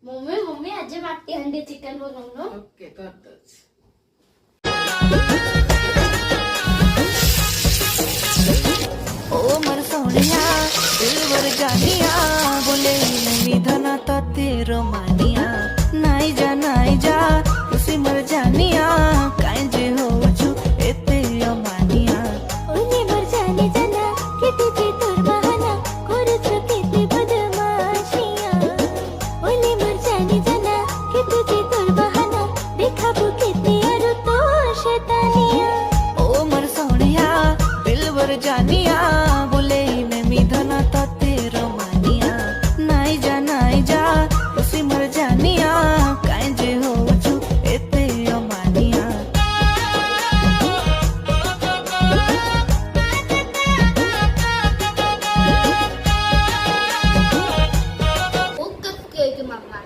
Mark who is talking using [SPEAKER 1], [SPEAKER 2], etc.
[SPEAKER 1] Mummy आज वाटते अंडे चिकन बनवलं.
[SPEAKER 2] ओके करतोच.
[SPEAKER 3] ओ मर सोनिया दिलवर जानिया बोले नहीं धना तो तेरो मानिया नाई जा उसी मर जानिया काई जे हो छु एते यो मानिया
[SPEAKER 4] ओले मर जाने जाना किती ते तोर बहाना करत किती बदमाशिया ओले मर जाने जाना किती ते तोर बहाना देखाबो किती अरु तो शैतानिया
[SPEAKER 3] ओ मर सोनिया दिलवर जानिया बोले नहीं धना तो तेरो मानिया नाई जा उसी मर जानिया काई जे हो छु एते यो मानिया
[SPEAKER 1] ओ कप केक मम्मा.